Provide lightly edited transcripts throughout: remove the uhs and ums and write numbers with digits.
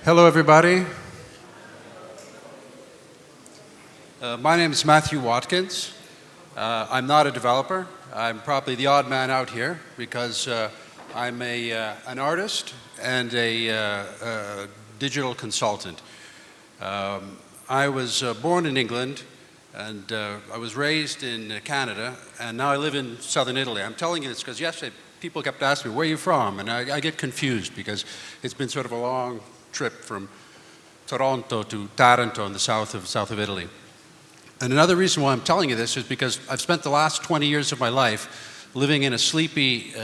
Hello, everybody. My name is Matthew Watkins. I'm not a developer. I'm probably the odd man out here because I'm an artist and a digital consultant. I was born in England and I was raised in Canada, and now I live in southern Italy. I'm telling you this because yesterday people kept asking me, where are you from? And I get confused because it's been sort of a long trip from Toronto to Taranto in the south of Italy. And another reason why I'm telling you this is because I've spent the last 20 years of my life living in a sleepy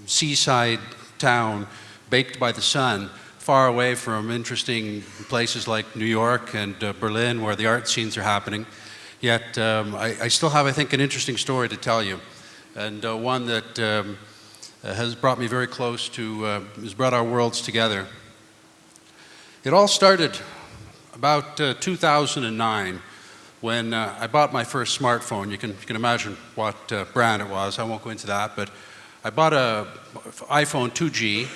seaside town baked by the sun, far away from interesting places like New York and Berlin where the art scenes are happening. Yet I still have, I think, an interesting story to tell you, and one that has brought me very close to, has brought our worlds together. It all started about 2009 when I bought my first smartphone. You can imagine what brand it was. I won't go into that, but I bought a iPhone 2G,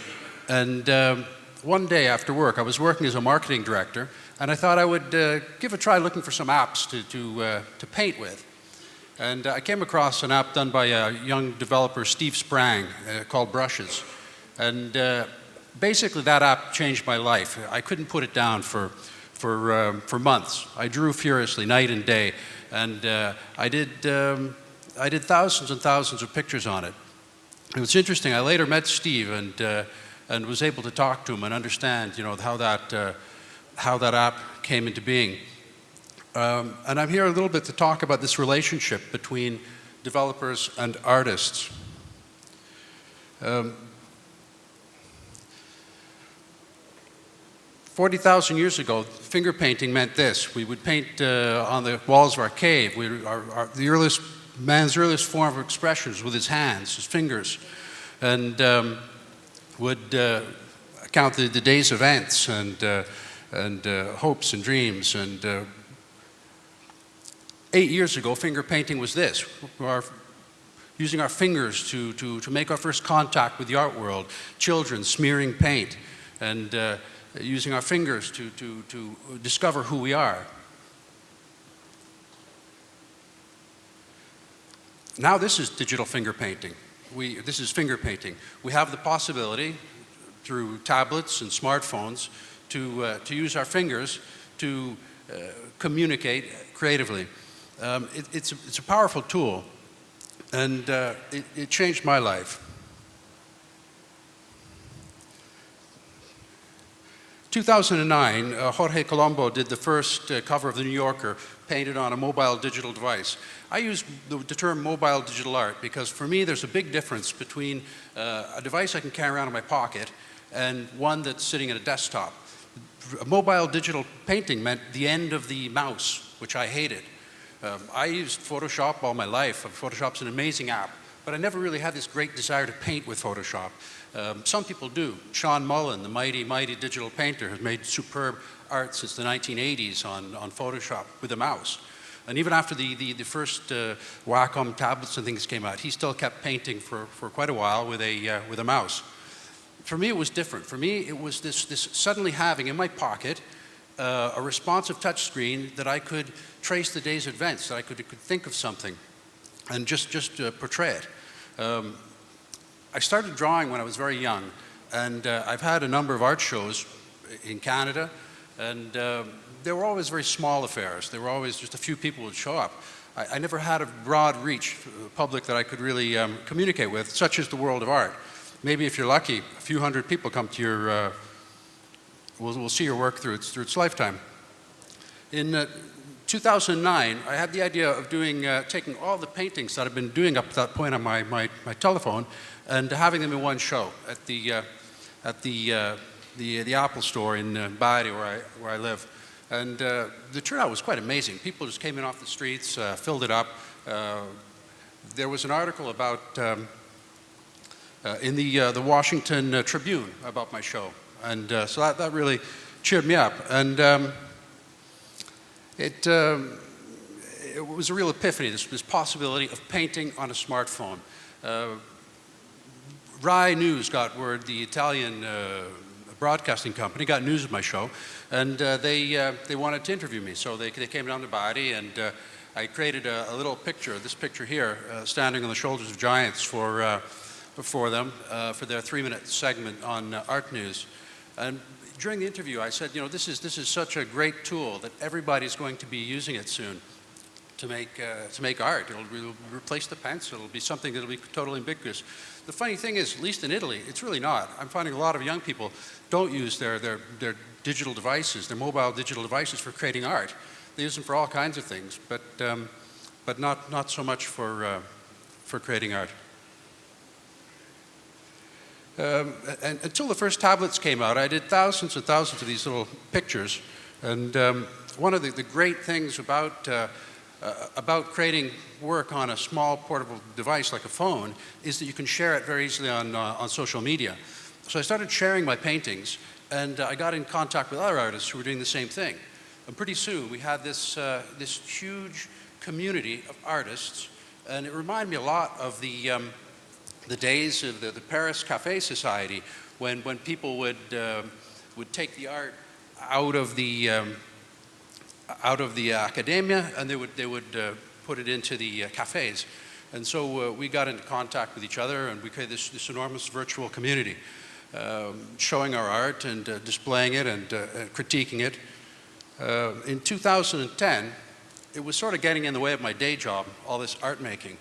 and one day after work, I was working as a marketing director, and I thought I would give a try looking for some apps to paint with. And I came across an app done by a young developer, Steve Sprang, called Brushes. And basically that app changed my life. I couldn't put it down for months. I drew furiously, night and day, and I did thousands and thousands of pictures on it. It was interesting. I later met Steve and was able to talk to him and understand, how that app came into being. And I'm here a little bit to talk about this relationship between developers and artists. 40,000 years ago, finger painting meant this. We would paint on the walls of our cave. Man's earliest form of expression was with his hands, his fingers, and would count the day's events and hopes and dreams. And 8 years ago, finger painting was this. Using our fingers to make our first contact with the art world. Children smearing paint and using our fingers to discover who we are. Now this is digital finger painting. This is finger painting. We have the possibility through tablets and smartphones to use our fingers to communicate creatively. It's a powerful tool, and it changed my life. 2009, Jorge Colombo did the first cover of the New Yorker, painted on a mobile digital device. I use the term mobile digital art because for me there's a big difference between a device I can carry around in my pocket and one that's sitting at a desktop. A mobile digital painting meant the end of the mouse, which I hated. I used Photoshop all my life. Photoshop's an amazing app, but I never really had this great desire to paint with Photoshop. Some people do. Sean Mullen, the mighty, mighty digital painter, has made superb art since the 1980s on Photoshop with a mouse. And even after the first Wacom tablets and things came out, he still kept painting for quite a while with a mouse. For me, it was different. For me, it was this suddenly having in my pocket a responsive touch screen that I could trace the day's events, that I could think of something and just portray it. I started drawing when I was very young, and I've had a number of art shows in Canada, and they were always very small affairs. There were always just a few people would show up. I never had a broad reach public that I could really communicate with, such as the world of art. Maybe if you're lucky, a few hundred people come to your, will see your work through its lifetime. In 2009, I had the idea of taking all the paintings that I've been doing up to that point on my telephone and having them in one show at the Apple store in Bari, where I live. And the turnout was quite amazing. People just came in off the streets, filled it up. There was an article about in the Washington Tribune about my show, and so that really cheered me up. And it was a real epiphany, this possibility of painting on a smartphone. Rai News got word, the Italian broadcasting company got news of my show, and they wanted to interview me. So they came down to Bari, and I created a little picture, this picture here, standing on the shoulders of giants for them for their 3-minute segment on art news. And during the interview, I said, this is such a great tool that everybody's going to be using it soon to make art. It'll replace the pencil. It'll be something that'll be totally ubiquitous. The funny thing is, at least in Italy, it's really not. I'm finding a lot of young people don't use their digital devices, their mobile digital devices for creating art. They use them for all kinds of things, but not so much for creating art. And until the first tablets came out, I did thousands and thousands of these little pictures. And one of the great things about creating work on a small portable device like a phone is that you can share it very easily on social media. So I started sharing my paintings, and I got in contact with other artists who were doing the same thing. And pretty soon we had this huge community of artists, and it reminded me a lot of the days of the Paris Café Society, when people would take the art out of the academia, and they would put it into the cafes. And so we got into contact with each other, and we created this enormous virtual community, showing our art and displaying it and critiquing it. In 2010, it was sort of getting in the way of my day job, all this art making.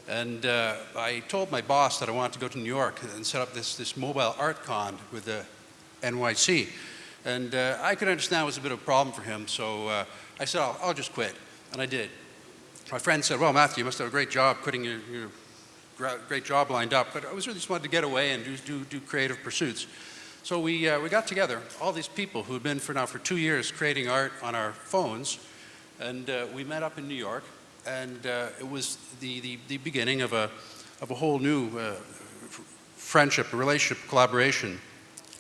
And I told my boss that I wanted to go to New York and set up this mobile art con with the NYC. And I could understand it was a bit of a problem for him, so I said, I'll just quit. And I did. My friend said, well, Matthew, you must have a great job quitting your great job lined up. But I was really just wanted to get away and do creative pursuits. So we got together, all these people who had been for 2 years creating art on our phones, and we met up in New York, and it was the beginning of a whole new friendship, a relationship, collaboration.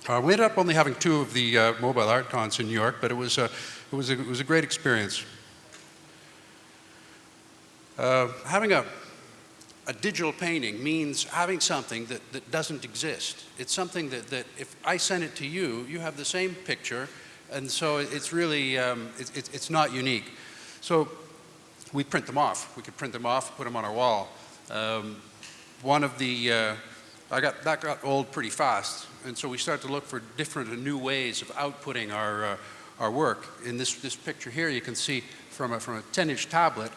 We ended up only having 2 of the mobile art cons in New York, but it was a great experience. Having a digital painting means having something that doesn't exist. It's something that if I send it to you, you have the same picture, and so it's really, it's not unique. So we print them off. We could print them off, put them on our wall. One of the, that got old pretty fast, and so we started to look for different and new ways of outputting our work. In this picture here, you can see from a 10-inch tablet,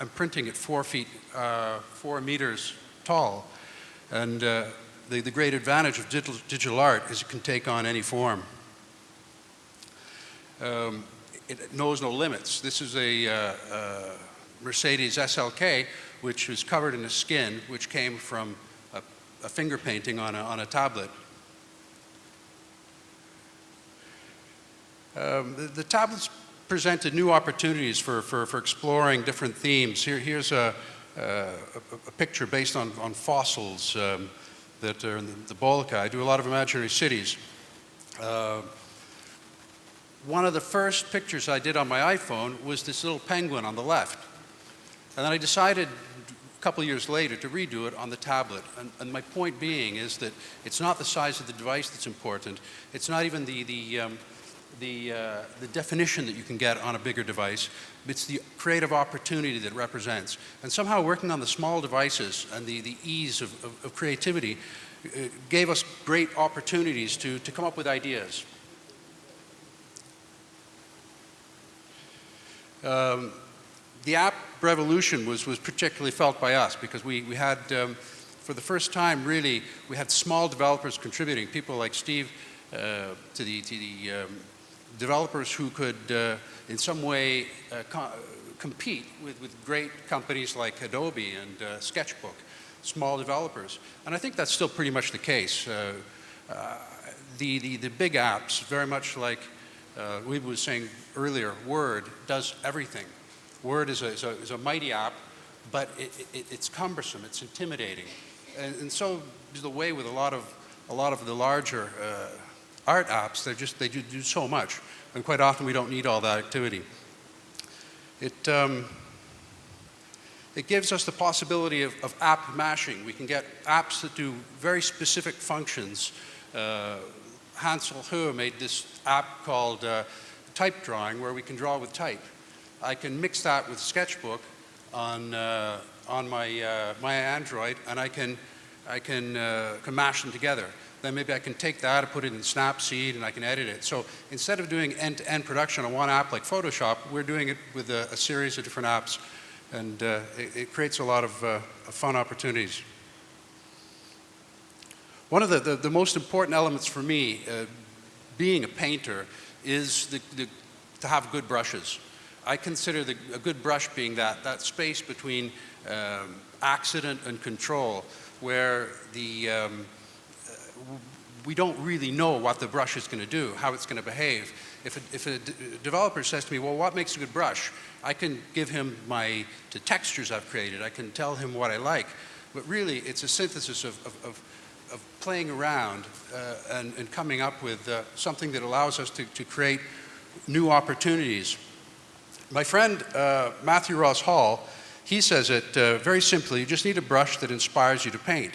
I'm printing it 4 meters tall. And the great advantage of digital art is it can take on any form. It knows no limits. This is a Mercedes SLK, which was covered in a skin, which came from a finger painting on a tablet. The tablets presented new opportunities for exploring different themes. Here's a picture based on fossils that are in the Bolca. I do a lot of imaginary cities. One of the first pictures I did on my iPhone was this little penguin on the left. And then I decided a couple of years later to redo it on the tablet. And my point being is that it's not the size of the device that's important. It's not even the definition that you can get on a bigger device. It's the creative opportunity that it represents. And somehow working on the small devices and the ease of creativity gave us great opportunities to come up with ideas. The app revolution was particularly felt by us because we had, for the first time really, we had small developers contributing, people like Steve, to the developers who could in some way compete with great companies like Adobe and Sketchbook, small developers. And I think that's still pretty much the case. The big apps, very much like we were saying earlier, Word does everything. Word is a mighty app, but it's cumbersome, it's intimidating. And so is the way with a lot of the larger art apps. They do so much, and quite often we don't need all that activity. It gives us the possibility of app mashing. We can get apps that do very specific functions, Hansel Hu made this app called type drawing, where we can draw with type. I can mix that with Sketchbook on my Android, and I can mash them together. Then maybe I can take that and put it in Snapseed, and I can edit it. So instead of doing end-to-end production on one app like Photoshop, we're doing it with a series of different apps, and it creates a lot of fun opportunities. One of the most important elements for me, being a painter, is to have good brushes. I consider a good brush being that space between accident and control, where we don't really know what the brush is going to do, how it's going to behave. If a developer says to me, well, what makes a good brush? I can give him the textures I've created. I can tell him what I like. But really, it's a synthesis of playing around and coming up with something that allows us to create new opportunities. My friend Matthew Ross Hall, he says it very simply: you just need a brush that inspires you to paint.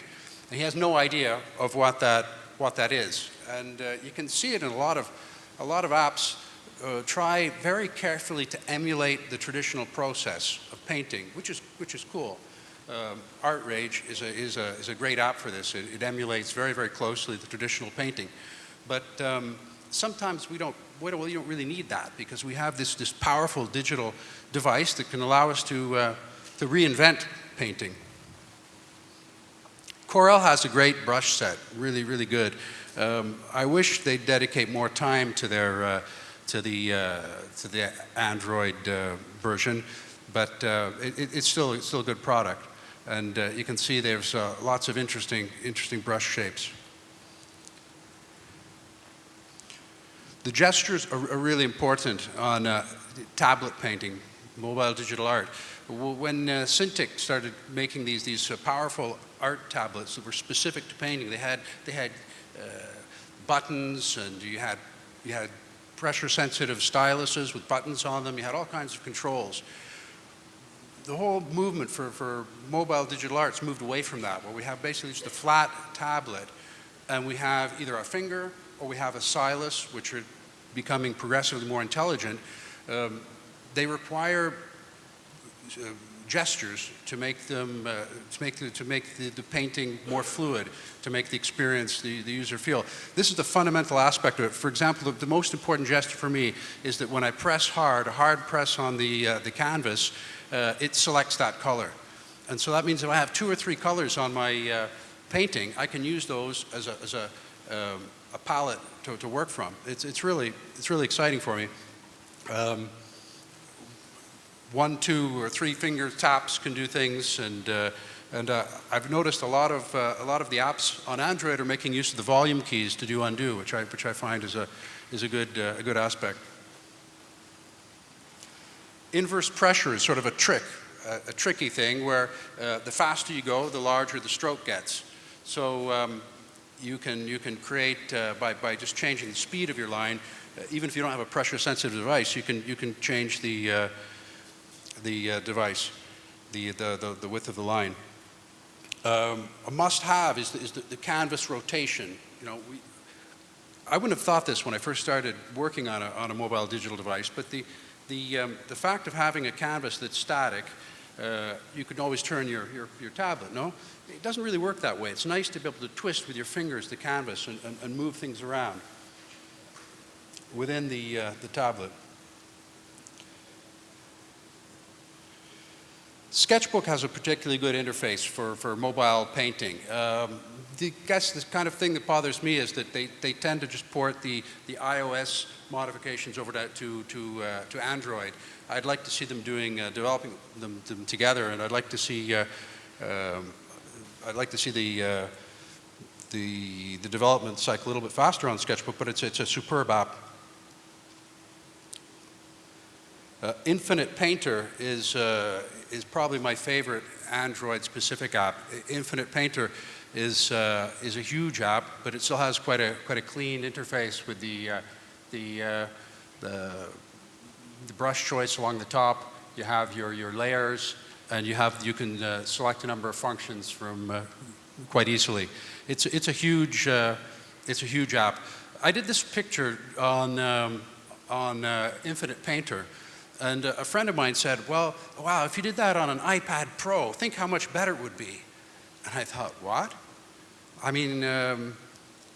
And he has no idea of what that is. And you can see it in a lot of apps. Try very carefully to emulate the traditional process of painting, which is cool. Art Rage is a great app for this. It emulates very, very closely the traditional painting. But sometimes we don't really need that, because we have this powerful digital device that can allow us to reinvent painting. Corel has a great brush set, really, really good. I wish they'd dedicate more time to the Android version, but it's still a good product. And you can see there's lots of interesting brush shapes. The gestures are really important on tablet painting, mobile digital art. When Cintiq started making these powerful art tablets that were specific to painting, they had buttons, and you had pressure-sensitive styluses with buttons on them. You had all kinds of controls. The whole movement for mobile digital arts moved away from that, where we have basically just a flat tablet, and we have either a finger or we have a stylus, which are becoming progressively more intelligent. They require gestures to make them to make the painting more fluid, to make the experience the user feel. This is the fundamental aspect of it. For example, the most important gesture for me is that when I press a hard press on the canvas, it selects that color. And so that means if I have 2 or 3 colors on my painting, I can use those as a palette to work from. It's really exciting for me. 1, 2, or 3 finger taps can do things, and I've noticed a lot of the apps on Android are making use of the volume keys to do undo, which I find is a good aspect. Inverse pressure is sort of a tricky thing, where the faster you go, the larger the stroke gets. So you can create by just changing the speed of your line. Even if you don't have a pressure-sensitive device, you can change the device, the width of the line. A must-have is the canvas rotation. You know, I wouldn't have thought this when I first started working on a mobile digital device, but the fact of having a canvas that's static, you can always turn your tablet. No, it doesn't really work that way. It's nice to be able to twist with your fingers the canvas and move things around within the tablet. Sketchbook has a particularly good interface for mobile painting. I guess the kind of thing that bothers me is that they tend to just port the iOS modifications over to Android. I'd like to see them developing them together, and I'd like to see the development cycle a little bit faster on Sketchbook. But it's a superb app. Infinite Painter is probably my favorite Android-specific app. Infinite Painter is a huge app, but it still has quite a clean interface with the brush choice along the top. You have your layers, and you can select a number of functions from quite easily. It's a huge app. I did this picture on Infinite Painter, and a friend of mine said, well, wow, if you did that on an iPad Pro, think how much better it would be. And I thought, what? I mean,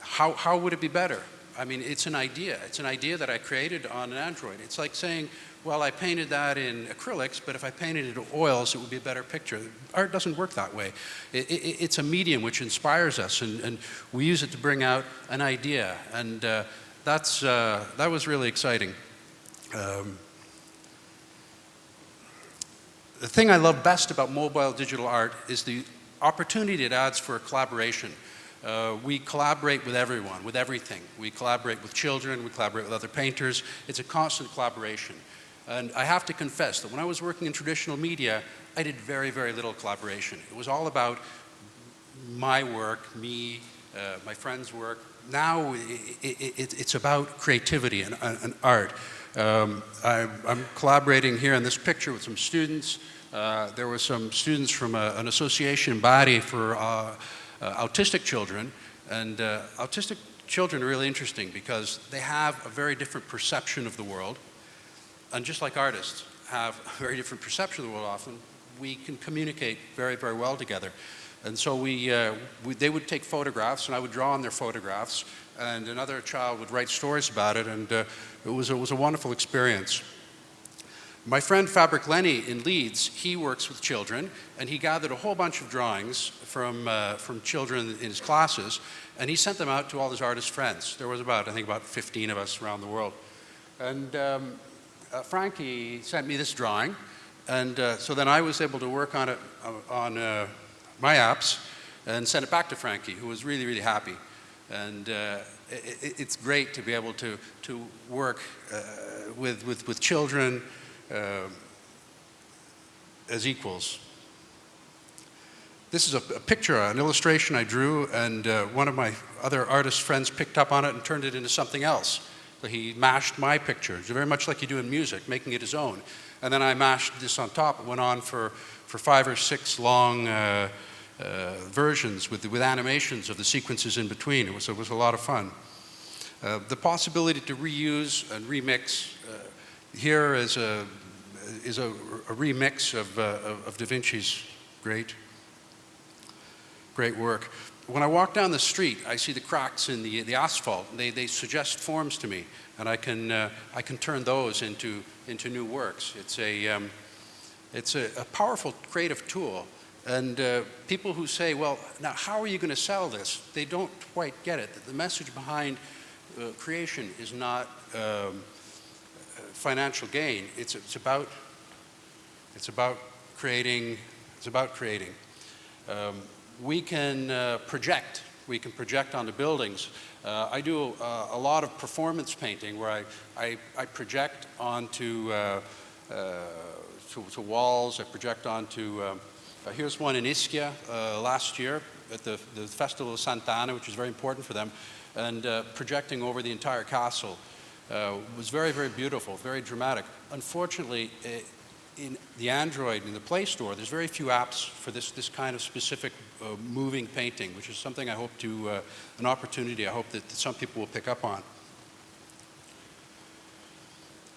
how would it be better? I mean, it's an idea. It's an idea that I created on an Android. It's like saying, well, I painted that in acrylics, but if I painted it in oils, it would be a better picture. Art doesn't work that way. It's a medium which inspires us, and we use it to bring out an idea, and that was really exciting. The thing I love best about mobile digital art is the opportunity it adds for collaboration. We collaborate with everyone, with everything. We collaborate with children, we collaborate with other painters. It's a constant collaboration. And I have to confess that when I was working in traditional media, I did very, very little collaboration. It was all about my work, me, my friend's work. Now it's about creativity and art. I'm collaborating here in this picture with some students. There were some students from an association body for autistic children, and autistic children are really interesting because they have a very different perception of the world, and just like artists have a very different perception of the world often, we can communicate very, very well together. And so they would take photographs, and I would draw on their photographs, and another child would write stories about it, and it was a wonderful experience. My friend Fabric Lenny in Leeds, he works with children, and he gathered a whole bunch of drawings from children in his classes, and he sent them out to all his artist friends. There was I think about 15 of us around the world. And Frankie sent me this drawing, and so then I was able to work on it on my apps and send it back to Frankie, who was really, really happy. And it's great to be able to work with children as equals. This is a picture, an illustration I drew, and one of my other artist friends picked up on it and turned it into something else. So he mashed my picture, very much like you do in music, making it his own. And then I mashed this on top. It went on for 5 or 6 long versions with animations of the sequences in between. It was a lot of fun. The possibility to reuse and remix here is a remix of Da Vinci's great work. When I walk down the street, I see the cracks in the asphalt. They suggest forms to me, and I can turn those into new works. It's a powerful creative tool. And people who say, well, now how are you going to sell this? They don't quite get it. The message behind creation is not financial gain. It's about creating. It's about creating. We can project. We can project onto buildings. I do a lot of performance painting where I project onto to walls. I project onto. Here's one in Ischia last year at the Festival of Santa Anna, which is very important for them, and projecting over the entire castle was very, very beautiful, very dramatic. Unfortunately, in the Android, in the Play Store, there's very few apps for this kind of specific moving painting, which is something I hope an opportunity I hope that some people will pick up on.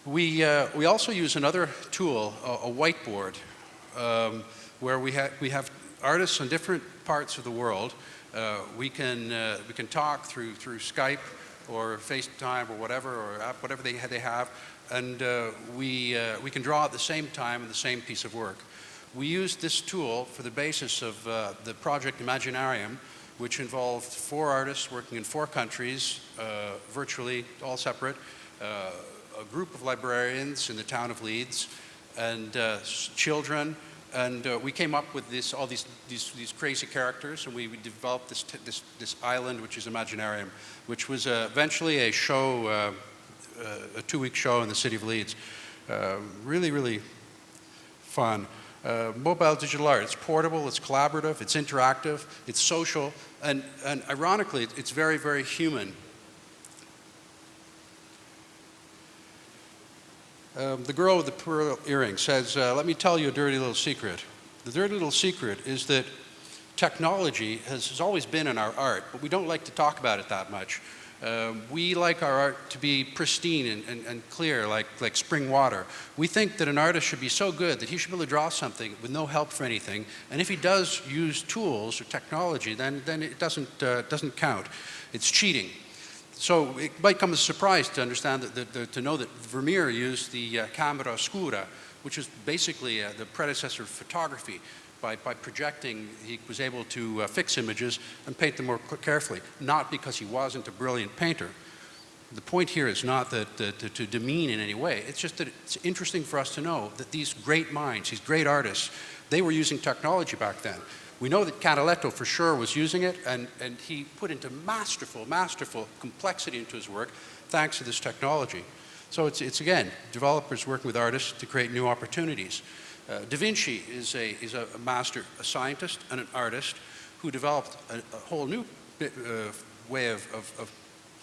We also use another tool, a whiteboard, where we have artists in different parts of the world. We can talk through Skype or FaceTime or whatever app, whatever they have, and we can draw at the same time on the same piece of work. We used this tool for the basis of the project Imaginarium, which involved 4 artists working in 4 countries, virtually all separate, a group of librarians in the town of Leeds, and children. And we came up with all these crazy characters, and we developed this island, which is Imaginarium, which was eventually a show, a 2-week show in the city of Leeds. Really, really fun. Mobile digital art, it's portable, it's collaborative, it's interactive, it's social, and ironically, it's very, very human. The girl with the pearl earring says, let me tell you a dirty little secret. The dirty little secret is that technology has always been in our art, but we don't like to talk about it that much. We like our art to be pristine and clear, like spring water. We think that an artist should be so good that he should be able to draw something with no help for anything. And if he does use tools or technology, then it doesn't count. It's cheating. So it might come as a surprise to understand to know that Vermeer used the camera oscura, which is basically the predecessor of photography. By projecting, he was able to fix images and paint them more carefully, not because he wasn't a brilliant painter. The point here is not to demean in any way. It's just that it's interesting for us to know that these great minds, these great artists, they were using technology back then. We know that Canaletto for sure was using it, and he put into masterful complexity into his work thanks to this technology. So it's again, developers working with artists to create new opportunities. Da Vinci is a master, a scientist and an artist who developed a whole new way of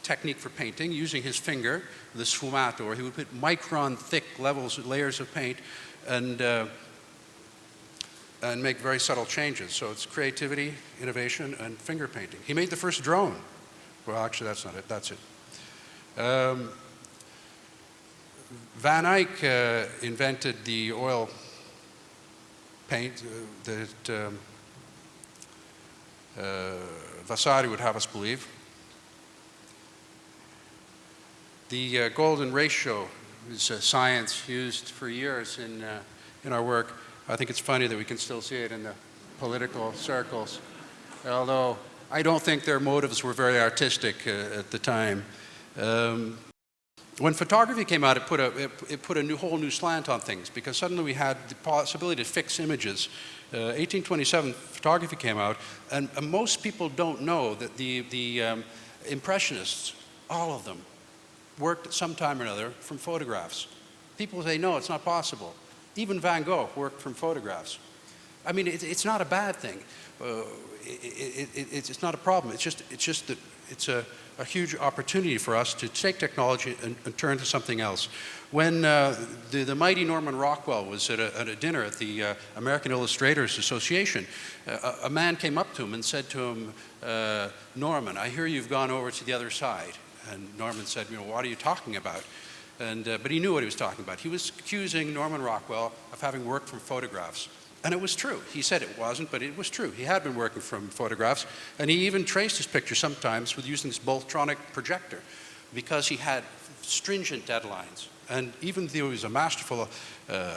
technique for painting using his finger, the sfumato, where he would put micron-thick layers of paint and make very subtle changes. So it's creativity, innovation, and finger painting. He made the first drone. Well, actually, that's not it. That's it. Van Eyck invented the oil paint that Vasari would have us believe. The golden ratio is a science used for years in our work. I think it's funny that we can still see it in the political circles, although I don't think their motives were very artistic at the time. When photography came out, it put a whole new slant on things, because suddenly we had the possibility to fix images. 1827, photography came out, and most people don't know that the Impressionists, all of them, worked at some time or another from photographs. People say, no, it's not possible. Even Van Gogh worked from photographs. I mean, it's not a bad thing. It's not a problem. It's just that it's a huge opportunity for us to take technology and turn to something else. When the mighty Norman Rockwell was at a dinner at the American Illustrators Association, a man came up to him and said to him, Norman, I hear you've gone over to the other side. And Norman said, what are you talking about? But he knew what he was talking about. He was accusing Norman Rockwell of having worked from photographs. And it was true. He said it wasn't, but it was true. He had been working from photographs, and he even traced his picture sometimes with using this Boltronic projector, because he had stringent deadlines. And even though he was a masterful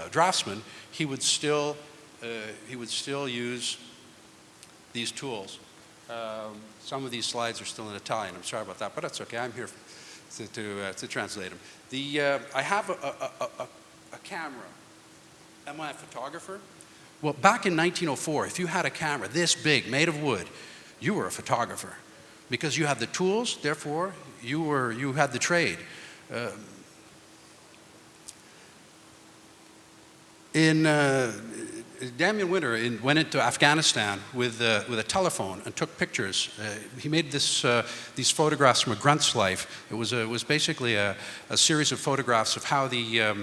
draftsman, he would still use these tools. Some of these slides are still in Italian. I'm sorry about that, but that's okay. I'm here to translate them. I have a camera. Am I a photographer? Well, back in 1904, if you had a camera this big, made of wood, you were a photographer, because you had the tools. Therefore, you had the trade. Damian Winter went into Afghanistan with a telephone and took pictures. He made these photographs from a grunt's life. It was basically a series of photographs of how the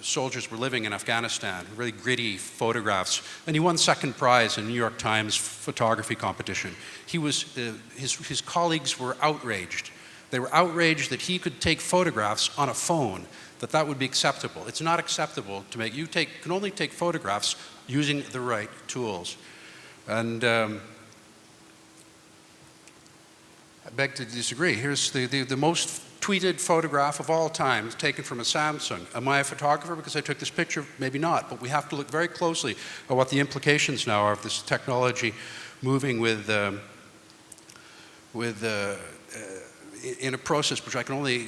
soldiers were living in Afghanistan, really gritty photographs. And he won second prize in the New York Times photography competition. His colleagues were outraged. They were outraged that he could take photographs on a phone, that would be acceptable. It's not acceptable to make, can only take photographs using the right tools. And I beg to disagree. Here's the most tweeted photograph of all time, taken from a Samsung. Am I a photographer because I took this picture? Maybe not, but we have to look very closely at what the implications now are of this technology moving in a process which I can only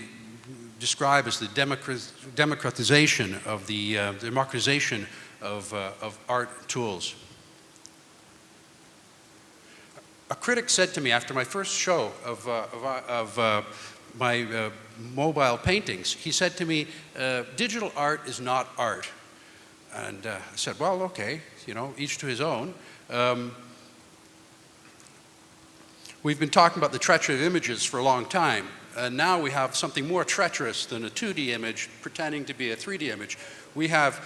describe as the democratization of art tools. A critic said to me after my first show of my mobile paintings, he said to me, digital art is not art. And I said, well, okay, each to his own. We've been talking about the treachery of images for a long time, and now we have something more treacherous than a 2D image pretending to be a 3D image. We have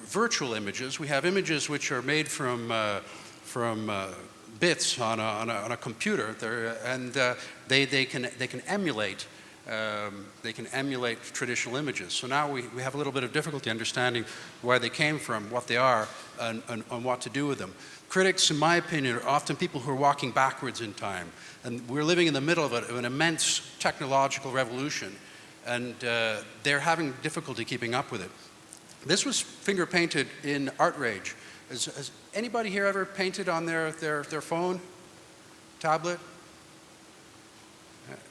virtual images. We have images which are made from bits on a computer, and they can emulate. They can emulate traditional images. So now we have a little bit of difficulty understanding where they came from, what they are, and what to do with them. Critics, in my opinion, are often people who are walking backwards in time. And we're living in the middle of an immense technological revolution, and they're having difficulty keeping up with it. This was finger painted in Art Rage. Has anybody here ever painted on their phone, tablet?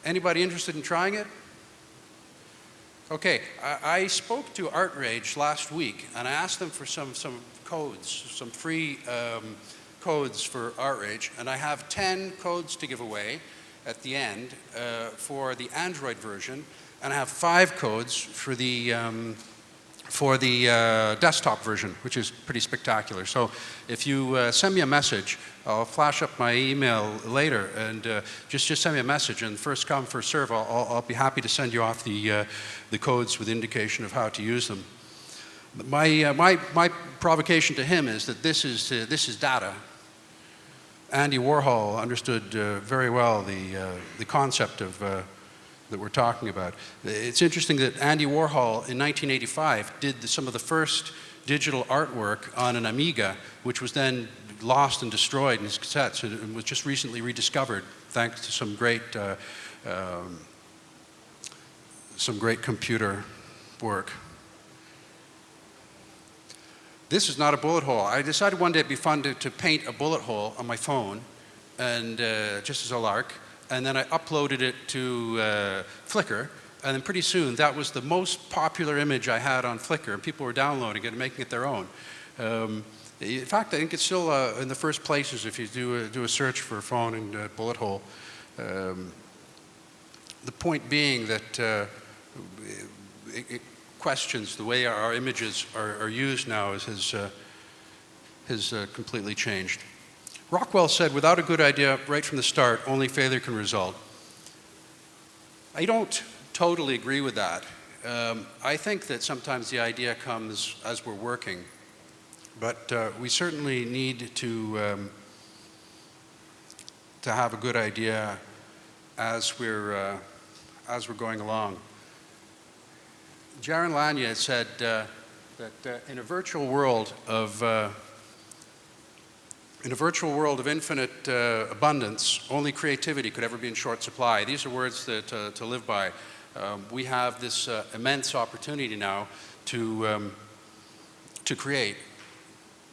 Anybody interested in trying it? Okay, I spoke to Art Rage last week, and I asked them for some codes, some free codes for Art Rage, and I have 10 codes to give away at the end for the Android version, and I have 5 codes for the desktop version, which is pretty spectacular. So if you send me a message, I'll flash up my email later, and just send me a message, and first come, first serve, I'll be happy to send you off the codes with indication of how to use them. My provocation to him is that this is data. Andy Warhol understood very well the concept of that we're talking about. It's interesting that Andy Warhol in 1985 did some of the first digital artwork on an Amiga, which was then lost and destroyed in his cassettes, and was just recently rediscovered thanks to some great computer work. This is not a bullet hole. I decided one day it'd be fun to paint a bullet hole on my phone, and just as a lark, and then I uploaded it to Flickr, and then pretty soon that was the most popular image I had on Flickr, and people were downloading it and making it their own. In fact, I think it's still in the first places if you do a search for a phone and bullet hole. The point being that it questions the way our images are used now has completely changed. Rockwell said, without a good idea right from the start, only failure can result. I don't totally agree with that. I think that sometimes the idea comes as we're working, but we certainly need to have a good idea as we're going along. Jaron Lanier said that in a virtual world of infinite abundance, only creativity could ever be in short supply. These are words to live by. We have this immense opportunity now to create,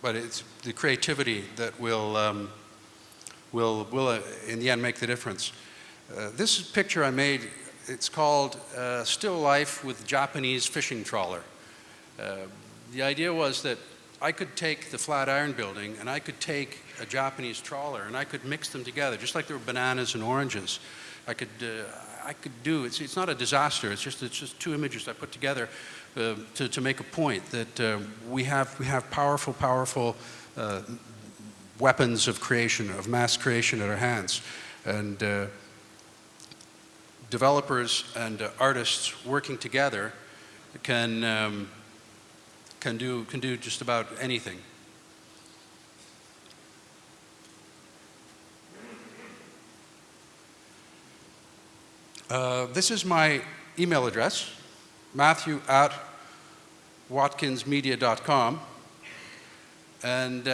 but it's the creativity that will in the end make the difference. This picture I made, it's called Still Life with Japanese Fishing Trawler. The idea was that I could take the Flatiron Building and I could take a Japanese trawler and I could mix them together, just like there were bananas and oranges. I could do, it's not a disaster, it's just 2 images I put together to make a point that we have powerful weapons of creation, of mass creation at our hands. And developers and artists working together can do just about anything. This is my email address, matthew@watkinsmedia.com. And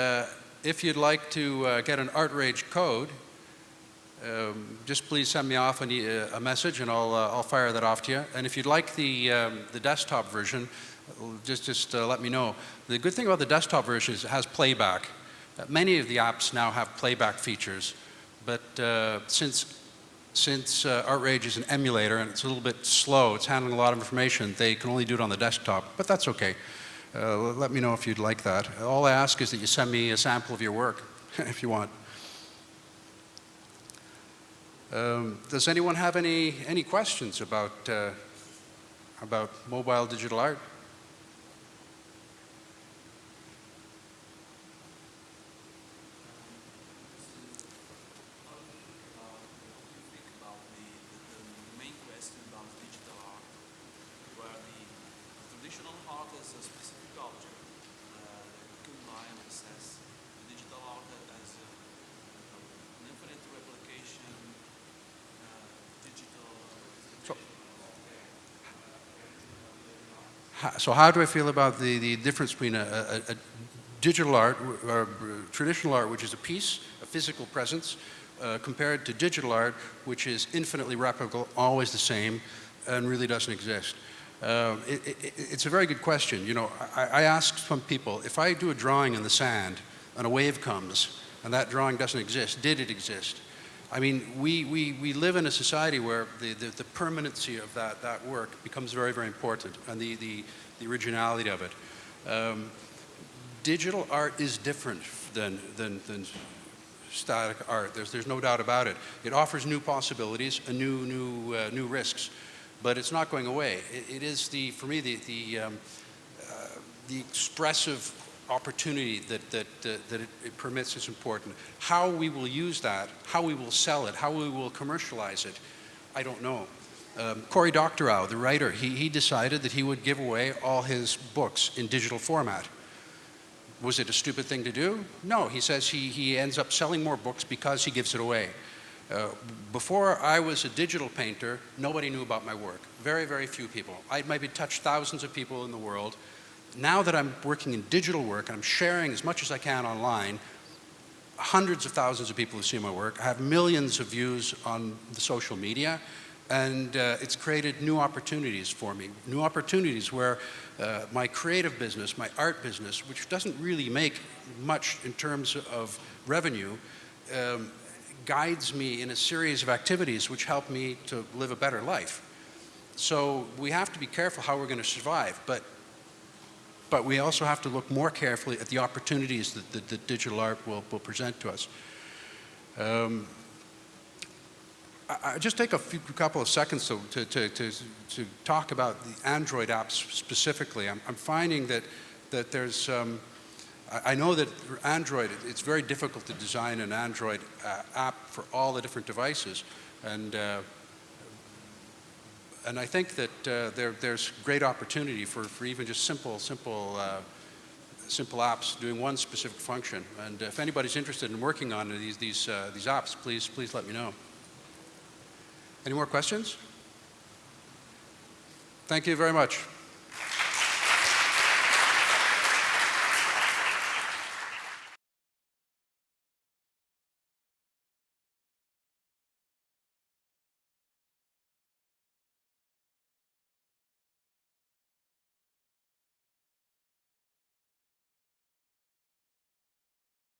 if you'd like to get an Art Rage code, just please send me off a message and I'll fire that off to you. And if you'd like the desktop version, just let me know. The good thing about the desktop version is it has playback. Many of the apps now have playback features, but since Art Rage is an emulator and it's a little bit slow, it's handling a lot of information, they can only do it on the desktop, but that's okay. Let me know if you'd like that. All I ask is that you send me a sample of your work, if you want. Does anyone have any questions about mobile digital art? So how do I feel about the difference between a digital art, or traditional art, which is a piece, a physical presence, compared to digital art, which is infinitely replicable, always the same, and really doesn't exist? It's a very good question. You know, I ask some people, if I do a drawing in the sand and a wave comes and that drawing doesn't exist, did it exist? I mean, we live in a society where the permanency of that work becomes very, very important, and the originality of it. Digital art is different than static art. There's no doubt about it. It offers new possibilities and new risks, but it's not going away. It is for me the expressive opportunity that it permits is important. How we will use that, how we will sell it, how we will commercialize it, I don't know. Cory Doctorow, the writer, he decided that he would give away all his books in digital format. Was it a stupid thing to do? No, he says he ends up selling more books because he gives it away. Before I was a digital painter, nobody knew about my work. Very, very few people. I maybe touched thousands of people in the world. Now that I'm working in digital work and I'm sharing as much as I can online, hundreds of thousands of people who see my work. I have millions of views on the social media, and it's created new opportunities for me. New opportunities where my creative business, my art business, which doesn't really make much in terms of revenue, guides me in a series of activities which help me to live a better life. So we have to be careful how we're going to survive, but we also have to look more carefully at the opportunities that digital art will present to us. I just take a couple of seconds to talk about the Android apps specifically. I'm finding that there's, I know that for Android, it's very difficult to design an Android app for all the different devices, and I think that there's great opportunity for even just simple apps doing one specific function. And if anybody's interested in working on these apps, please let me know. Any more questions? Thank you very much.